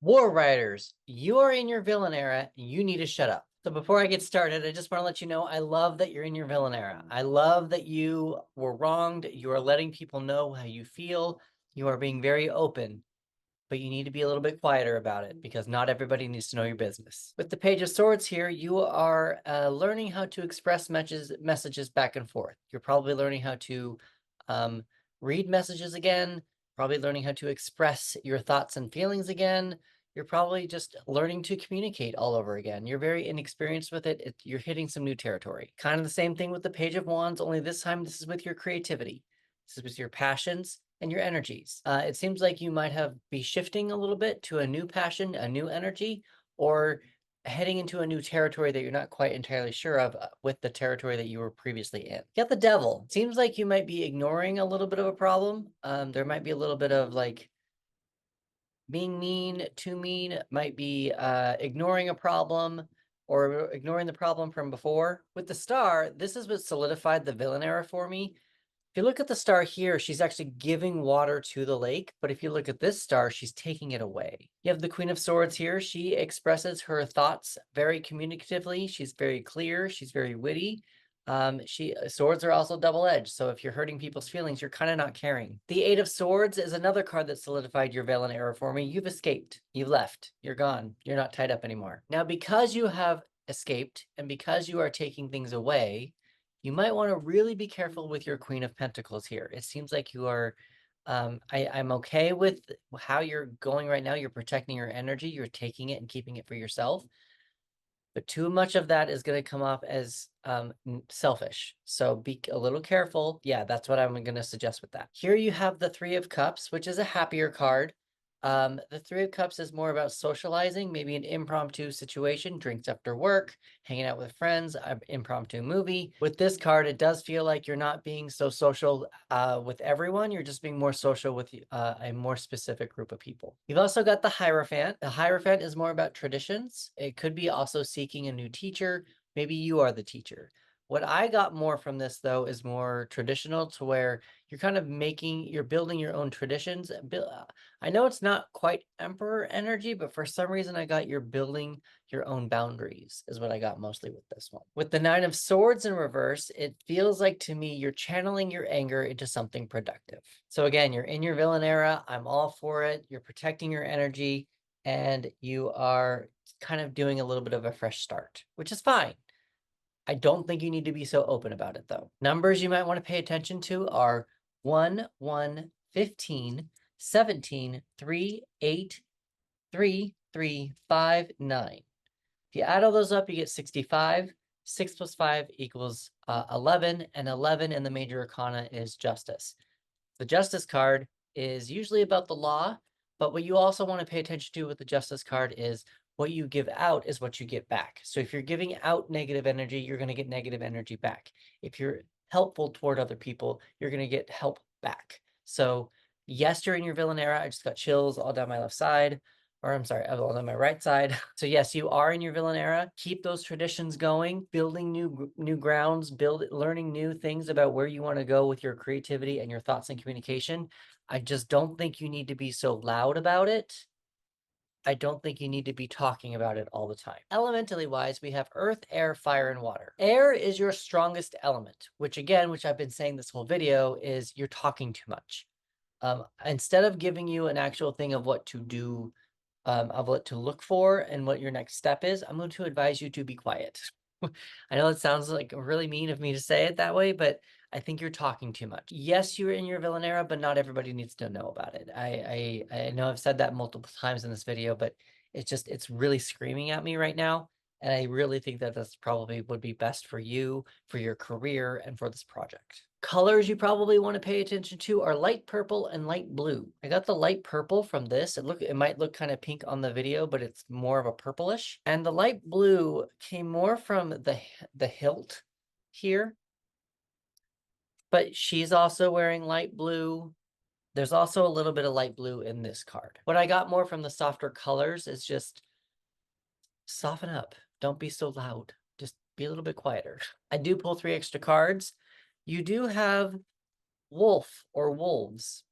War Riders, you are in your villain era. You need to shut up. So before I get started, I just want to let you know I love that you're in your villain era. I love that you were wronged. You are letting people know how you feel. You are being very open, but you need to be a little bit quieter about it because not everybody needs to know your business. With the Page of Swords here, you are learning how to express messages back and forth. You're probably learning how to um, read messages again, probably learning how to express your thoughts and feelings again. You're probably just learning to communicate all over again. You're very inexperienced with it. You're hitting some new territory. Kind of the same thing with the Page of Wands, only this time this is with your creativity. This is with your passions and your energies. It seems like you might be shifting a little bit to a new passion, a new energy, or heading into a new territory that you're not quite entirely sure of with the territory that you were previously in. You got the Devil. Seems like you might be ignoring a little bit of a problem. There might be a little bit of like being mean, too mean, might be ignoring a problem or ignoring the problem from before. With the Star, this is what solidified the villain era for me. If you look at the star here, she's actually giving water to the lake. But if you look at this star, she's taking it away. You have the Queen of Swords here. She expresses her thoughts very communicatively. She's very clear. She's very witty. Swords are also double-edged. So if you're hurting people's feelings, you're kind of not caring. The Eight of Swords is another card that solidified your villain era for me. You've escaped. You've left. You're gone. You're not tied up anymore. Now, because you have escaped and because you are taking things away, you might want to really be careful with your Queen of Pentacles here. It seems like you are, I'm okay with how you're going right now. You're protecting your energy. You're taking it and keeping it for yourself. But too much of that is going to come off as selfish. So be a little careful. Yeah, that's what I'm going to suggest with that. Here you have the Three of Cups, which is a happier card. The Three of Cups is more about socializing, maybe an impromptu situation, drinks after work, hanging out with friends, an impromptu movie. With this card, it does feel like you're not being so social with everyone. You're just being more social with a more specific group of people. You've also got the Hierophant. The Hierophant is more about traditions. It could be also seeking a new teacher. Maybe you are the teacher. What I got more from this, though, is more traditional to where you're kind of you're building your own traditions. I know it's not quite Emperor energy, but for some reason I got you're building your own boundaries is what I got mostly with this one. With the Nine of Swords in reverse, it feels like to me you're channeling your anger into something productive. So again, you're in your villain era. I'm all for it. You're protecting your energy and you are kind of doing a little bit of a fresh start, which is fine. I don't think you need to be so open about it though. Numbers you might want to pay attention to are 1, 1, 15, 17, 3, 8, 3, 3, 5, 9. If you add all those up, you get 65. 6 plus 5 equals 11, and 11 in the major arcana is justice. The justice card is usually about the law, but what you also want to pay attention to with the justice card is what you give out is what you get back. So if you're giving out negative energy, you're going to get negative energy back. If you're helpful toward other people, you're going to get help back. So yes, you're in your villain era. I just got chills all down my left side. Or I'm sorry, all on my right side. So yes, you are in your villain era. Keep those traditions going, building new grounds, learning new things about where you want to go with your creativity and your thoughts and communication. I just don't think you need to be so loud about it. I don't think you need to be talking about it all the time. Elementally wise, we have earth, air, fire, and water. Air is your strongest element, which I've been saying this whole video, is you're talking too much. Instead of giving you an actual thing of what to do, of what to look for and what your next step is, I'm going to advise you to be quiet. I know it sounds like really mean of me to say it that way, but I think you're talking too much. Yes, you're in your villain era, but not everybody needs to know about it. I know I've said that multiple times in this video, but it's really screaming at me right now. And I really think that that's probably would be best for you, for your career, and for this project. Colors you probably want to pay attention to are light purple and light blue. I got the light purple from this. It might look kind of pink on the video, but it's more of a purplish. And the light blue came more from the hilt here. But she's also wearing light blue. There's also a little bit of light blue in this card. What I got more from the softer colors is just soften up. Don't be so loud. Just be a little bit quieter. I do pull 3 extra cards. You do have wolf or wolves.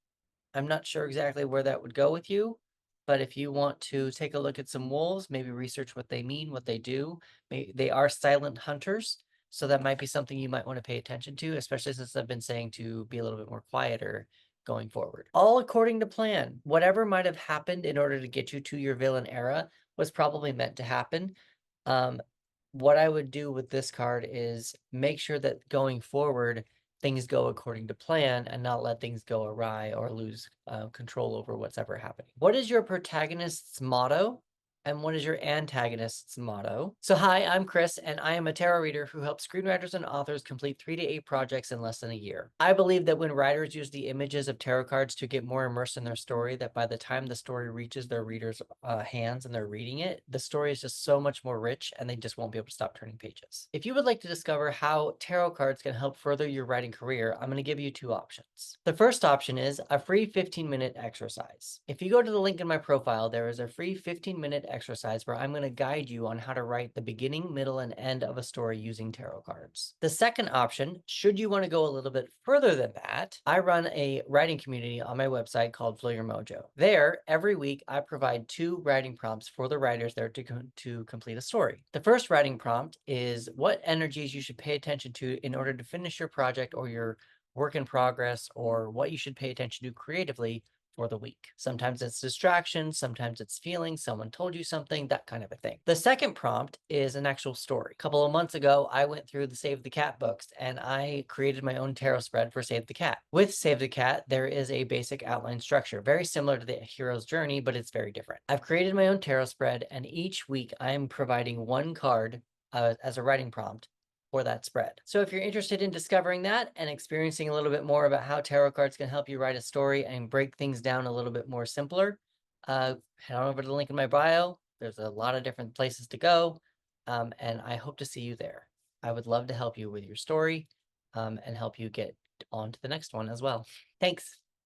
I'm not sure exactly where that would go with you. but if you want to take a look at some wolves, maybe research what they mean, what they do, they are silent hunters. So that might be something you might want to pay attention to, especially since I've been saying to be a little bit more quieter going forward. All according to plan. Whatever might have happened in order to get you to your villain era was probably meant to happen. Um, what I would do with this card is make sure that going forward, things go according to plan and not let things go awry or lose control over what's ever happening. What is your protagonist's motto? And what is your antagonist's motto? So hi, I'm Chris, and I am a tarot reader who helps screenwriters and authors complete 3 to 8 projects in less than a year. I believe that when writers use the images of tarot cards to get more immersed in their story, that by the time the story reaches their readers' hands and they're reading it, the story is just so much more rich and they just won't be able to stop turning pages. If you would like to discover how tarot cards can help further your writing career, I'm going to give you 2 options. The first option is a free 15-minute exercise. If you go to the link in my profile, there is a free 15-minute exercise where I'm going to guide you on how to write the beginning, middle, and end of a story using tarot cards. The second option, should you want to go a little bit further than that, I run a writing community on my website called Flow Your Mojo. There, every week, I provide 2 writing prompts for the writers there to complete a story. The first writing prompt is what energies you should pay attention to in order to finish your project or your work in progress, or what you should pay attention to creatively for the week. Sometimes it's distraction, sometimes it's feelings, someone told you something, that kind of a thing. The second prompt is an actual story. A couple of months ago, I went through the Save the Cat books and I created my own tarot spread for Save the Cat. With Save the Cat, there is a basic outline structure, very similar to the hero's journey, but it's very different. I've created my own tarot spread, and each week I am providing 1 card as a writing prompt for that spread. So if you're interested in discovering that and experiencing a little bit more about how tarot cards can help you write a story and break things down a little bit more simpler, head on over to the link in my bio. There's a lot of different places to go, and I hope to see you there. I would love to help you with your story and help you get on to the next one as well. Thanks.